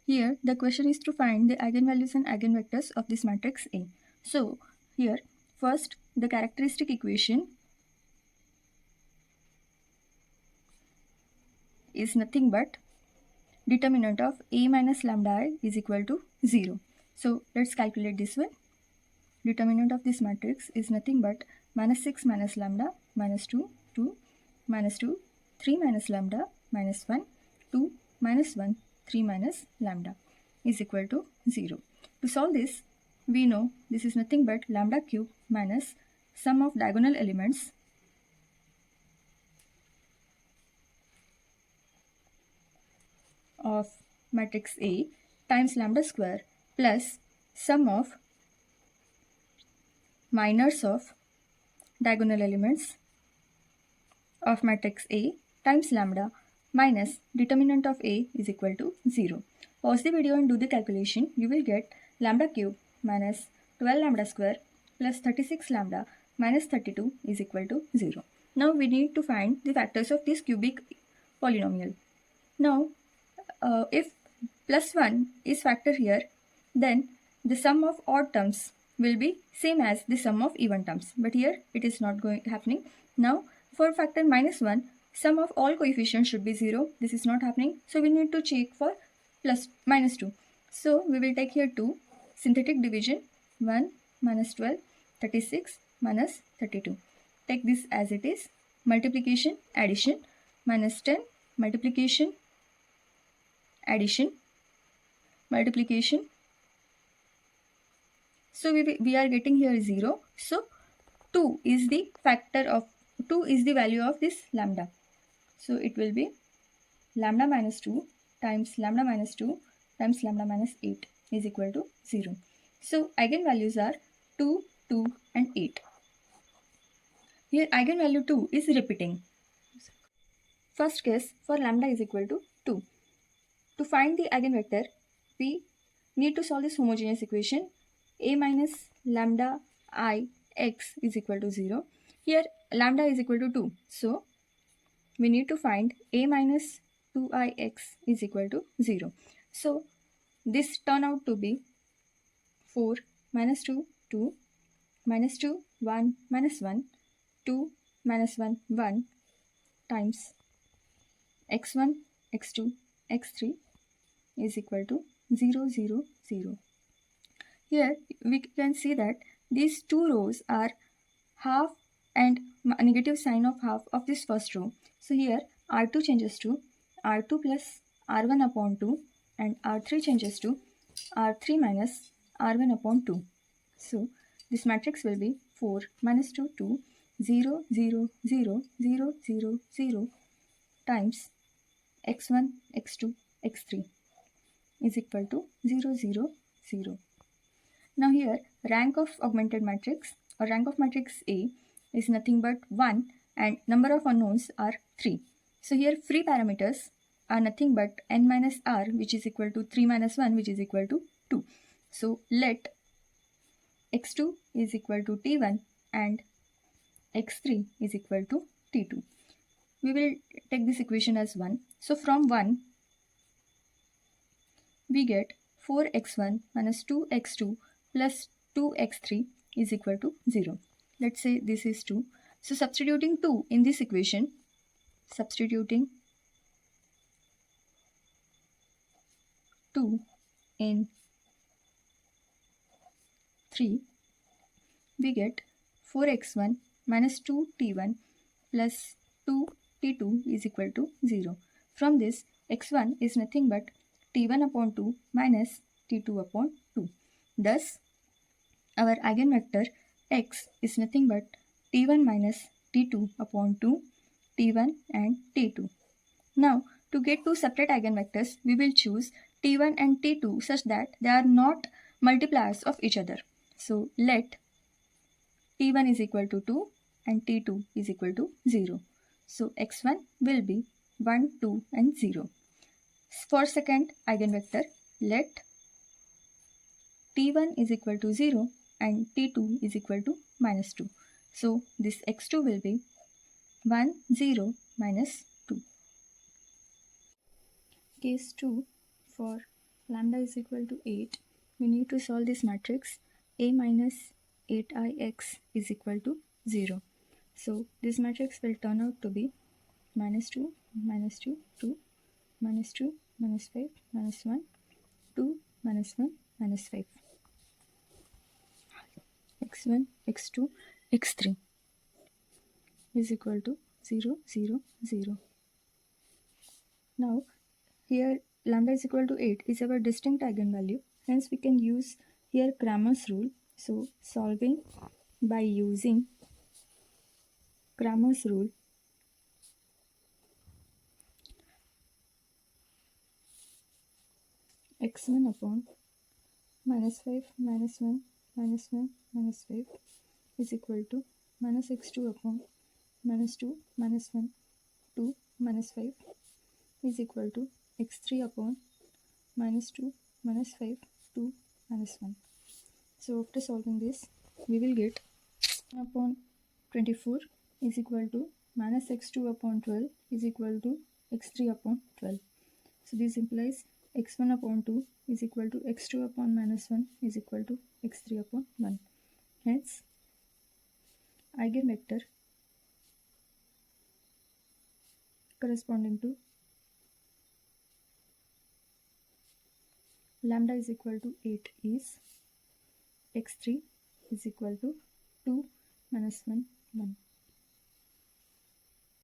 Here the question is to find the eigenvalues and eigenvectors of this matrix A. So here first the characteristic equation is nothing but determinant of A minus lambda I is equal to 0. So let's calculate this one. Determinant of this matrix is nothing but minus 6 minus lambda minus 2, 2, minus 2, 3 minus lambda minus 1, 2, minus 1, 3 minus lambda is equal to 0. To solve this, we know this is nothing but lambda cube minus sum of diagonal elements of matrix A times lambda square plus sum of minors of diagonal elements of matrix A times lambda minus determinant of A is equal to 0. Pause the video and do the calculation. You will get lambda cube minus 12 lambda square plus 36 lambda minus 32 is equal to 0. Now we need to find the factors of this cubic polynomial. Now if plus 1 is factor here, then the sum of odd terms will be same as the sum of even terms, but here it is not happening. Now for factor minus 1, sum of all coefficients should be 0. This is not happening, so we need to check for plus minus 2. So we will take here 2, synthetic division, 1 minus 12, 36 minus 32. Take this as it is. Multiplication, addition, minus 10, multiplication, addition, multiplication. So we are getting here 0. So 2 is the factor of 2 is the value of this lambda. So it will be lambda minus 2 times lambda minus 2 times lambda minus 8 is equal to 0. So eigenvalues are 2, 2 and 8. Here eigenvalue 2 is repeating. First case for lambda is equal to 2. To find the eigenvector, we need to solve this homogeneous equation. A minus lambda I x is equal to 0. Here lambda is equal to 2. So we need to find A minus 2ix is equal to 0. So this turn out to be 4 minus 2, 2, minus 2, 1, minus 1, 2, minus 1, 1 times x1, x2, x3 is equal to 0, 0, 0. Here we can see that these two rows are half and negative sign of half of this first row. So here R2 changes to R2 plus R1 upon 2 and R3 changes to R3 minus R1 upon 2. So this matrix will be 4 minus 2, 2, 0, 0, 0, 0, 0, 0 times x1, x2, x3 is equal to 0, 0, 0. Now here rank of augmented matrix or rank of matrix A is nothing but 1 and number of unknowns are 3. So here free parameters are nothing but n minus r, which is equal to 3 minus 1, which is equal to 2. So let x2 is equal to t1 and x3 is equal to t2. We will take this equation as 1. So from 1 we get 4x1 minus 2x2 plus 2x3 is equal to 0. Let's say this is 2. So substituting 2 in this equation, substituting 2 in 3, we get 4x1 minus 2t1 plus 2t2 is equal to 0. From this, x1 is nothing but t1 upon 2 minus t2 upon 2. Thus, our eigenvector x is nothing but t1 minus t2 upon 2, t1 and t2. Now, to get two separate eigenvectors, we will choose t1 and t2 such that they are not multipliers of each other. So, let t1 is equal to 2 and t2 is equal to 0. So, x1 will be 1, 2 and 0. For second eigenvector, let t1 is equal to 0 and t2 is equal to minus 2. So, this x2 will be 1, 0, minus 2. Case 2 for lambda lambda is equal to 8, we need to solve this matrix A minus 8ix is equal to 0. So this matrix will turn out to be minus 2, minus 2, 2, minus 2, minus 5, minus 1, 2, minus 1, minus 5, x1, x2, x3 is equal to 0, 0, 0. Now here lambda is equal to 8 is our distinct eigenvalue, hence we can use here Cramer's rule. So solving by using Cramer's rule, x1 upon minus 5 minus 1 minus 1 minus 5 is equal to minus x2 upon minus 2 minus 1 2 minus 5 is equal to x3 upon minus 2 minus 5 2 minus 1. So after solving this, we will get 1 upon 24 is equal to minus x2 upon 12 is equal to x3 upon 12. So this implies x1 upon 2 is equal to x2 upon minus 1 is equal to x3 upon 1. Hence, eigenvector corresponding to lambda is equal to 8 is x3 is equal to 2 minus 1 1.